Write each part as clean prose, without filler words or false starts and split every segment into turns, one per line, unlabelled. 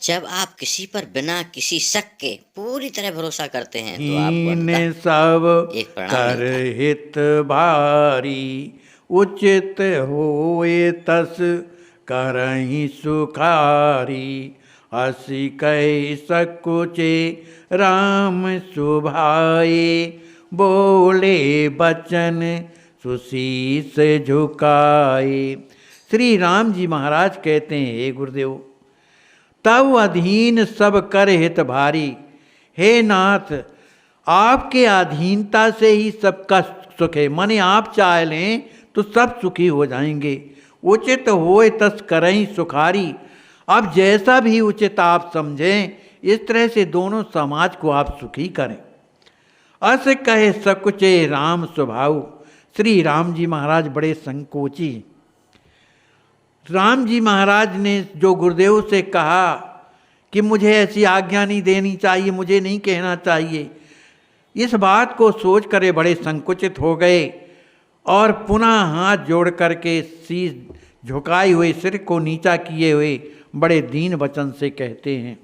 जब आप किसी पर बिना किसी शक के पूरी तरह भरोसा करते हैं तो आपको
हीन
अंततः
सब
एक परिणाम
कर
मिलता है।
हित भारी, उचित होए तस करहि सुखारी। हसी कहि सकुचे राम सुभाए, बोले बचन सुशीस झुकाए। श्री राम जी महाराज कहते हैं, हे गुरुदेव, तब अधीन सब कर हित भारी। हे नाथ, आपके अधीनता से ही सबका सुख है। माने आप चाह लें तो सब सुखी हो जाएंगे। उचित होए तस करहीं सुखारी। अब जैसा भी उचित आप समझें, इस तरह से दोनों समाज को आप सुखी करें। अस कहे सकुचे राम स्वभाव। श्री राम जी महाराज बड़े संकोची। राम जी महाराज ने जो गुरुदेव से कहा कि मुझे ऐसी आज्ञा नहीं देनी चाहिए, मुझे नहीं कहना चाहिए, इस बात को सोच कर ये बड़े संकुचित हो गए और पुनः हाथ जोड़ करके शीश झुकाए हुए, सिर को नीचा किए हुए बड़े दीन वचन से कहते हैं,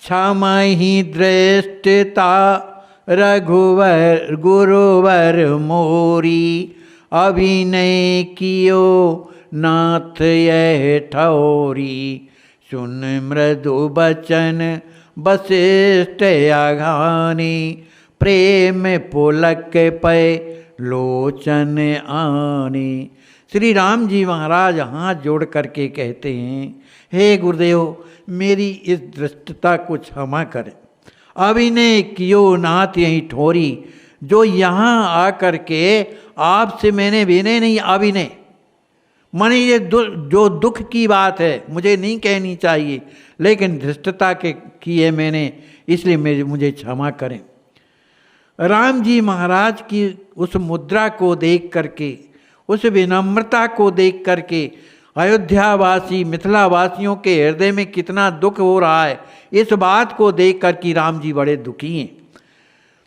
क्षमहि दृष्टता रघुवर गुरुवर मोरी। अभिनय कियो नाथ यह ठौरी। सुन मृदु बचन वशिष्ठ अघानी। प्रेम पुलक पै लोचन आने। श्री राम जी महाराज हाथ जोड़ करके कहते हैं, हे गुरुदेव, मेरी इस दृष्टता को क्षमा करें। अभिनय कियो नाथ यही ठोरी। जो यहाँ आकर के आपसे मैंने विनय नहीं, अभिनय माने ये जो दुख की बात है मुझे नहीं कहनी चाहिए, लेकिन धृष्टता के की है मैंने, इसलिए मुझे क्षमा करें। राम जी महाराज की उस मुद्रा को देख करके, उस विनम्रता को देख करके अयोध्यावासी मिथिलावासियों के हृदय में कितना दुख हो रहा है, इस बात को देख कर कि राम जी बड़े दुखी हैं।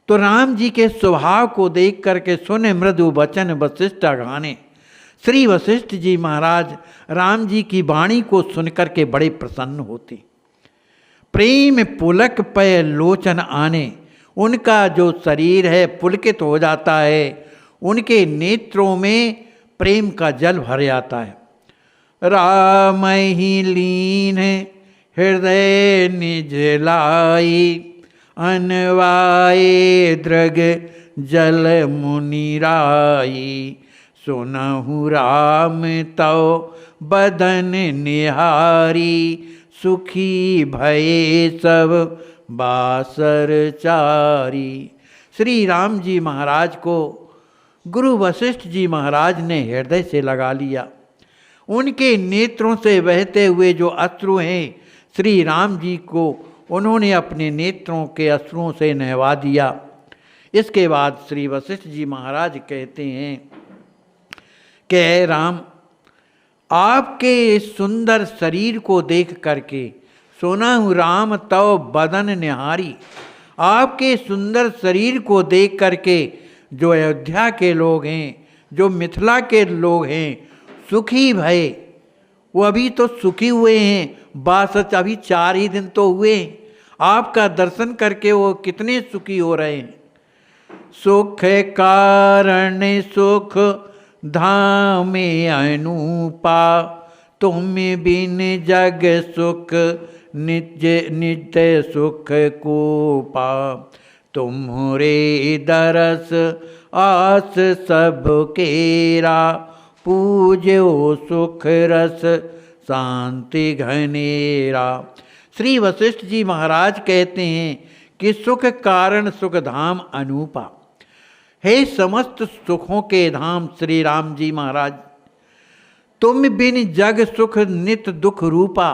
तो राम जी के स्वभाव को देख करके सुने मृदु वचन वशिष्ठ गाने। श्री वशिष्ठ जी महाराज राम जी की वाणी को सुनकर के बड़े प्रसन्न होते। प्रेम पुलक पय लोचन आने। उनका जो शरीर है पुलकित हो जाता है, उनके नेत्रों में प्रेम का जल भर जाता है। राम ही लीन हृदय निज लाई। अनवाए दृग जल मुनिराई। सुनहु राम तव बदन निहारी। सुखी भये सब बासर चारी। श्री राम जी महाराज को गुरु वशिष्ठ जी महाराज ने हृदय से लगा लिया। उनके नेत्रों से बहते हुए जो अश्रु हैं, श्री राम जी को उन्होंने अपने नेत्रों के अश्रुओं से नहवा दिया। इसके बाद श्री वशिष्ठ जी महाराज कहते हैं कि राम, आपके सुंदर शरीर को देख करके सुनहु राम तव बदन निहारी। आपके सुंदर शरीर को देख करके जो अयोध्या के लोग हैं, जो मिथिला के लोग हैं, सुखी भये। वो अभी तो सुखी हुए हैं, बासच अभी 4 ही दिन तो हुए। आपका दर्शन करके वो कितने सुखी हो रहे हैं। सुख कारण सुख धामे अनूपा। तुम बिन जग सुख नित्य नित्य सुख को पा। तुम्हारे दरस आस सब केरा। पूज्यो सुख रस शांति घनेरा। श्री वशिष्ठ जी महाराज कहते हैं कि सुख कारण सुख धाम अनूपा। हे समस्त सुखों के धाम श्री राम जी महाराज, तुम बिन जग सुख नित दुख रूपा।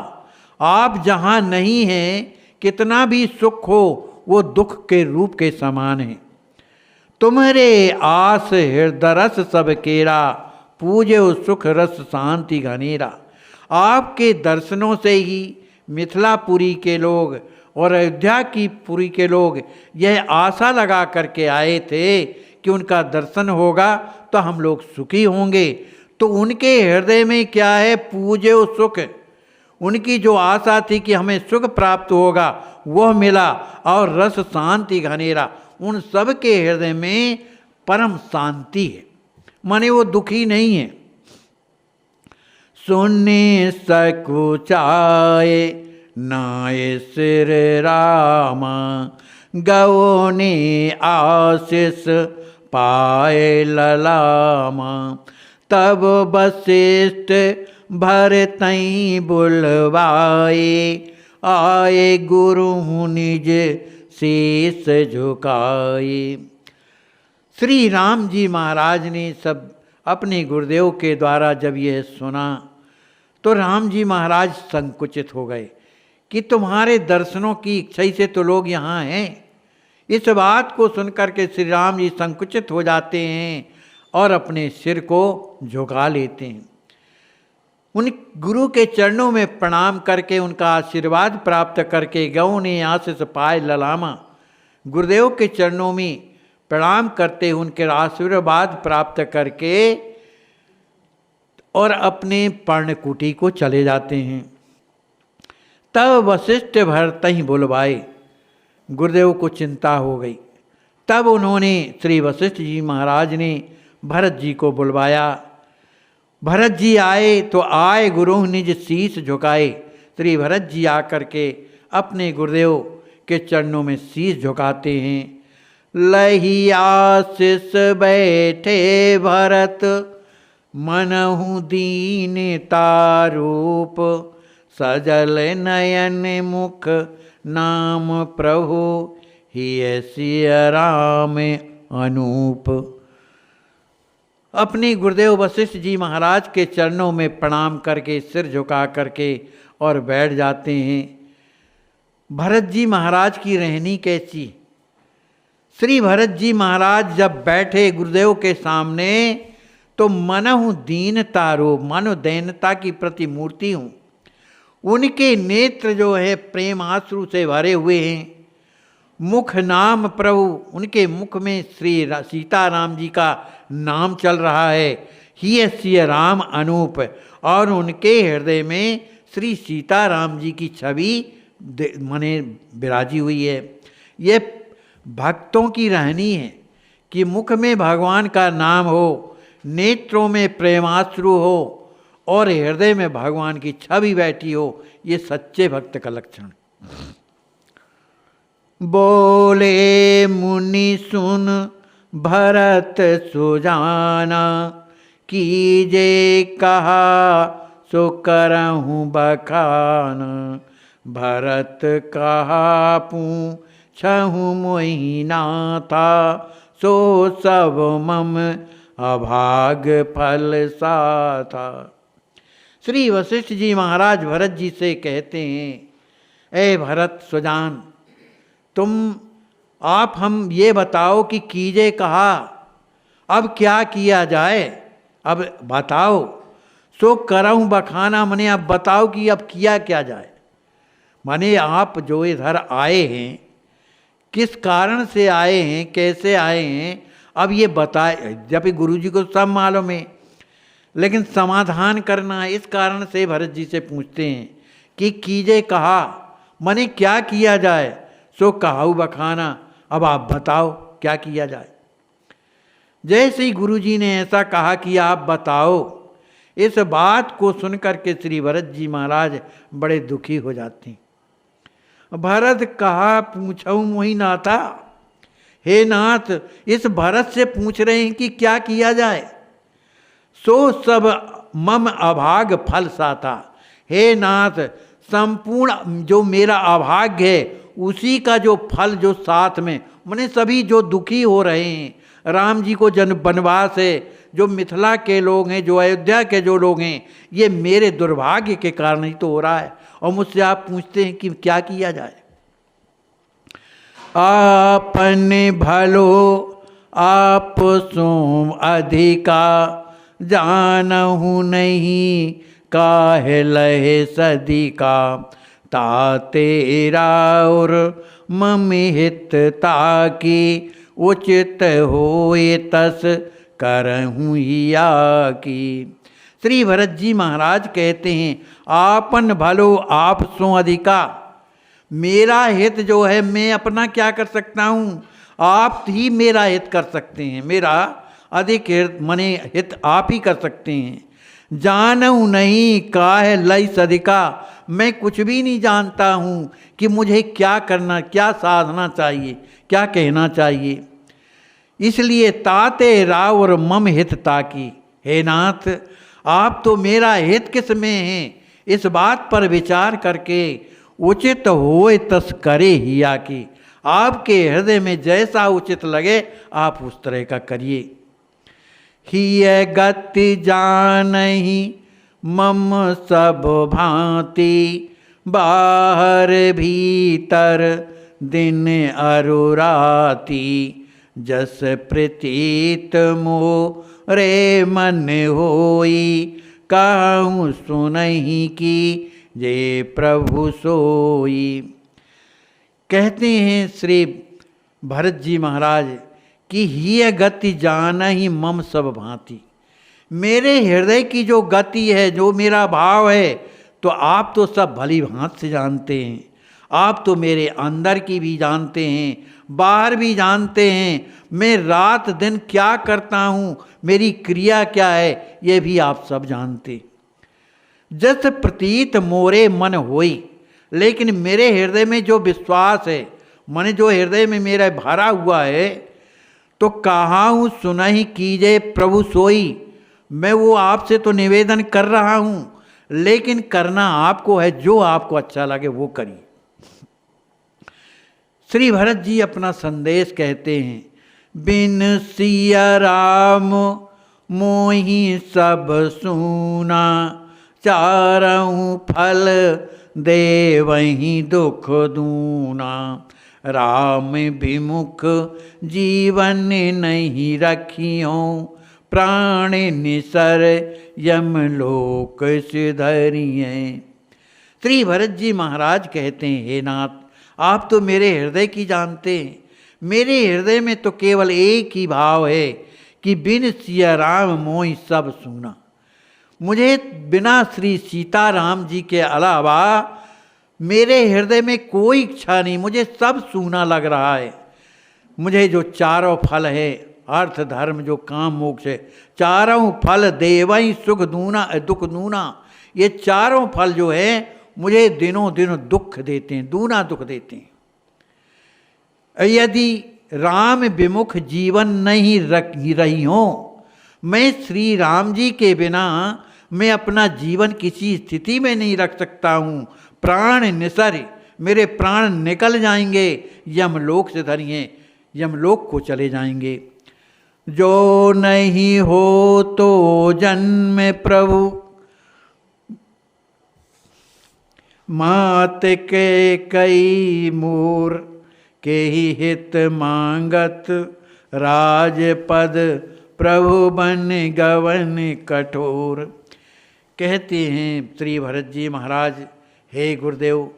आप जहाँ नहीं हैं, कितना भी सुख हो वो दुख के रूप के समान है। तुम्हारे आस हृदय रस सब केरा। पूजे सुख रस शांति घनेरा। आपके दर्शनों से ही मिथिलापुरी के लोग और अयोध्या की पुरी के लोग यह आशा लगा करके आए थे कि उनका दर्शन होगा तो हम लोग सुखी होंगे। तो उनके हृदय में क्या है? पूज्य सुख। उनकी जो आशा थी कि हमें सुख प्राप्त होगा वह मिला, और रस शांति घनेरा, उन सब के हृदय में परम शांति है, माने वो दुखी नहीं है। सुनने सकुचाए नाय सिर रामा, गौ ने आशीष पाए ललामा। तब वशिष्ठ भरतई बुलवाए, आए गुरु निज शीस झुकाए। श्री राम जी महाराज ने सब अपने गुरुदेव के द्वारा जब यह सुना तो राम जी महाराज संकुचित हो गए कि तुम्हारे दर्शनों की इच्छा से तो लोग यहाँ हैं। इस बात को सुनकर के श्री राम जी संकुचित हो जाते हैं और अपने सिर को झुका लेते हैं। उन गुरु के चरणों में प्रणाम करके उनका आशीर्वाद प्राप्त करके गौ ने आशीष पाए ललामा, गुरुदेव के चरणों में प्रणाम करते उनके आशीर्वाद प्राप्त करके और अपने पर्णकुटी को चले जाते हैं। तब वशिष्ठ भरत ही बुलवाए, गुरुदेव को चिंता हो गई। तब उन्होंने श्री वशिष्ठ जी महाराज ने भरत जी को बुलवाया। भरत जी आए तो आए गुरु निज शीस झुकाए। श्री भरत जी आकर के अपने गुरुदेव के चरणों में शीस झुकाते हैं। लही आशीष बैठे भरत, मनहु दीनता रूप, सजल नयन मुख नाम प्रभु, हिय सिय राम अनूप। अपने गुरुदेव वशिष्ठ जी महाराज के चरणों में प्रणाम करके सिर झुका करके और बैठ जाते हैं। भरत जी महाराज की रहनी कैसी? श्री भरत जी महाराज जब बैठे गुरुदेव के सामने तो मनहु दीनता रूप, मानो दीनता की प्रतिमूर्ति हूँ। उनके नेत्र जो है प्रेम आंसू से भरे हुए हैं। मुख नाम प्रभु, उनके मुख में श्री सीताराम जी का नाम चल रहा है। ही सिय राम अनूप, और उनके हृदय में श्री सीताराम जी की छवि मने विराजी हुई है। ये भक्तों की रहनी है कि मुख में भगवान का नाम हो, नेत्रों में प्रेमाश्रु हो और हृदय में भगवान की छवि बैठी हो। ये सच्चे भक्त का लक्षण। बोले मुनि सुन भरत सुजाना, कीजे कहा सो करहूँ बखाना। भरत कहा पूछहूँ मोहि नाथा, सो सब मम अभाग फल साथा। श्री वशिष्ठ जी महाराज भरत जी से कहते हैं, ए भरत सुजान, आप हम ये बताओ कि कीजे कहा, अब क्या किया जाए, अब बताओ। सो करऊँ बखाना, मने अब बताओ कि अब किया क्या जाए। माने आप जो इधर आए हैं, किस कारण से आए हैं, कैसे आए हैं, अब ये बताए। जब गुरु जी को सब मालूम है, लेकिन समाधान करना है। इस कारण से भरत जी से पूछते हैं कि कीजे कहा, मने क्या किया जाए। सो कहाऊ बखाना, अब आप बताओ क्या किया जाए। जैसे ही गुरु जी ने ऐसा कहा कि आप बताओ, इस बात को सुनकर के श्री भरत जी महाराज बड़े दुखी हो जाते हैं। भरत कहा पूछऊँ मोहि नाथा, हे नाथ, इस भरत से पूछ रहे हैं कि क्या किया जाए। सो सब मम अभाग फल साथा, हे नाथ, संपूर्ण जो मेरा अभाग्य है उसी का जो फल जो साथ में, माने सभी जो दुखी हो रहे हैं, राम जी को जन वनवास है, जो मिथिला के लोग हैं, जो अयोध्या के जो लोग हैं, ये मेरे दुर्भाग्य के कारण ही तो हो रहा है। और मुझसे आप पूछते हैं कि क्या किया जाए। आपने भलो आप सोम अधिका, जानहु नहीं काहे लहे सदिका। तातेरा और मम हित ताकि, उचित होए तस करहूँ या की। श्री भरत जी महाराज कहते हैं, आपन भलो आप सो अधिका। मेरा हित जो है मैं अपना क्या कर सकता हूँ, आप ही मेरा हित कर सकते हैं। मेरा अधिक हित मने हित आप ही कर सकते हैं। जानऊँ नहीं काहे लई सदिका, मैं कुछ भी नहीं जानता हूँ कि मुझे क्या करना, क्या साधना चाहिए, क्या कहना चाहिए। इसलिए ताते राव और मम हित ताकी। हे नाथ, आप तो मेरा हित किस में है, इस बात पर विचार करके उचित होए तस करे हिया की। आपके हृदय में जैसा उचित लगे आप उस तरह का करिए। हिय गति जानहि मम सब भांति, बाहर भीतर दिन अरुराती। जस प्रतीत मोरे मन होई, कहूँ सुनहि की जे प्रभु सोई। कहते हैं श्री भरत जी महाराज कि हिय गति जानहि मम सब भांति। मेरे हृदय की जो गति है, जो मेरा भाव है, तो आप तो सब भली भांति से जानते हैं। आप तो मेरे अंदर की भी जानते हैं, बाहर भी जानते हैं। मैं रात दिन क्या करता हूँ, मेरी क्रिया क्या है, ये भी आप सब जानते। जस प्रतीत मोरे मन होई, लेकिन मेरे हृदय में जो विश्वास है, मन जो हृदय में मेरा भरा हुआ है, तो कहाऊँ सुनहि कीजे प्रभु सोई। मैं वो आपसे तो निवेदन कर रहा हूँ, लेकिन करना आपको है, जो आपको अच्छा लगे वो करिए। श्री भरत जी अपना संदेश कहते हैं, बिन सिया राम मोहि सब सूना, चारहु फल देवहि दुख दूना। राम विमुख जीवन नहीं रखियो, प्राण निसर यमलोक सिधरिए। श्री भरत जी महाराज कहते हैं, हे नाथ, आप तो मेरे हृदय की जानते हैं। मेरे हृदय में तो केवल एक ही भाव है कि बिन सिया राम मोहि सब सूना। मुझे बिना श्री सीताराम जी के अलावा मेरे हृदय में कोई इच्छा नहीं, मुझे सब सूना लग रहा है। मुझे जो चारों फल है, अर्थ धर्म जो काम मोक्ष है, चारों फल देवई सुख दूना दुख दूना, ये चारों फल जो है मुझे दिनों दिन दुख देते हैं, दूना दुख देते हैं। यदि राम विमुख जीवन नहीं रही हो, मैं श्री राम जी के बिना मैं अपना जीवन किसी स्थिति में नहीं रख सकता हूँ। प्राण निसर, मेरे प्राण निकल जाएंगे, यमलोक से धरिए, यमलोक को चले जाएंगे। जो नहीं हो तो जन्म प्रभु, मात के कई मूर के ही हित मांगत, राजपद प्रभु बन गवन कठोर। कहते हैं श्री भरत जी महाराज, हे गुरुदेव,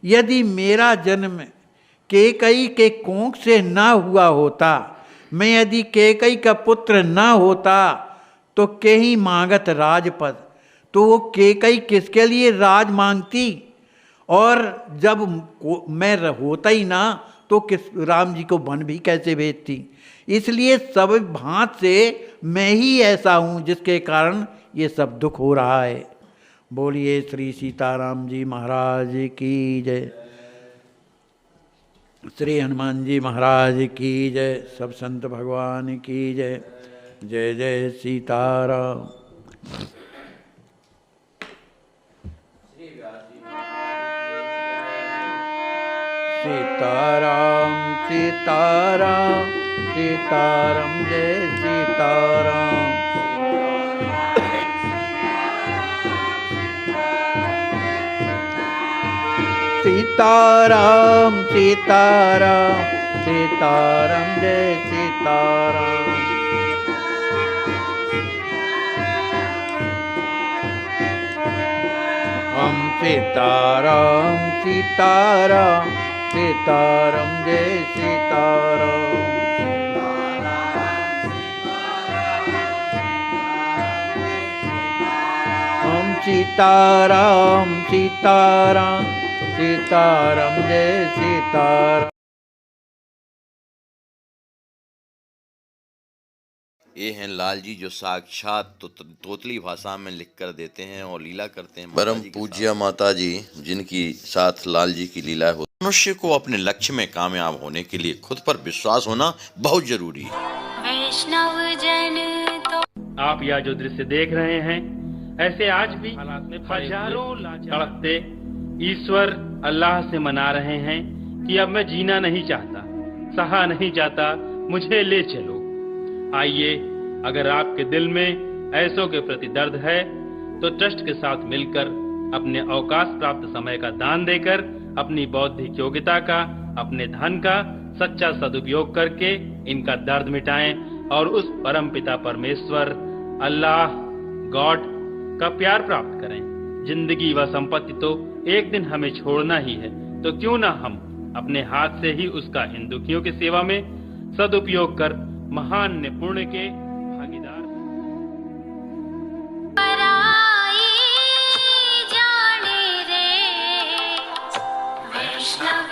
यदि मेरा जन्म केकई के कोख से ना हुआ होता, मैं यदि केकई का पुत्र ना होता, तो केही मांगत राजपद, तो वो केकई किसके लिए राज मांगती, और जब मैं होता ही ना तो किस राम जी को वन भी कैसे भेजती। इसलिए सब भांत से मैं ही ऐसा हूँ जिसके कारण ये सब दुख हो रहा है। बोलिए श्री सीताराम जी महाराज की जय, श्री हनुमान जी महाराज की जय, सब संत भगवान की जय। जय जय सीताराम। सीताराम सीताराम सीताराम जय सीताराम। सीताराम सीताराम सीताराम जय सीताराम। हम सीताराम सीताराम सीताराम जय सीताराम। सीताराम सीताराम सीताराम जय सीताराम।
ये हैं लाल जी जो साक्षात तोतली भाषा में लिख कर देते हैं और लीला करते हैं। परम पूज्य माता जी जिनकी साथ लाल जी की लीला हो। मनुष्य को अपने लक्ष्य में कामयाब होने के लिए खुद पर विश्वास होना बहुत जरूरी है।
वैष्णव जन तो
आप यह जो दृश्य देख रहे हैं, ऐसे आज भी हजारों तड़पते ईश्वर अल्लाह से मना रहे हैं कि अब मैं जीना नहीं चाहता, सहा नहीं जाता, मुझे ले चलो। आइए, अगर आपके दिल में ऐसों के प्रति दर्द है तो ट्रस्ट के साथ मिलकर अपने अवकाश प्राप्त समय का दान देकर अपनी बौद्धिक योग्यता का, अपने धन का सच्चा सदुपयोग करके इनका दर्द मिटाएं और उस परम पिता परमेश्वर अल्लाह गॉड का प्यार प्राप्त करें। जिंदगी व संपत्ति तो एक दिन हमें छोड़ना ही है, तो क्यों ना हम अपने हाथ से ही उसका इन दुखियों की सेवा में सदुपयोग कर महान पुण्य के भागीदार।
पराई जाने रे वैष्णव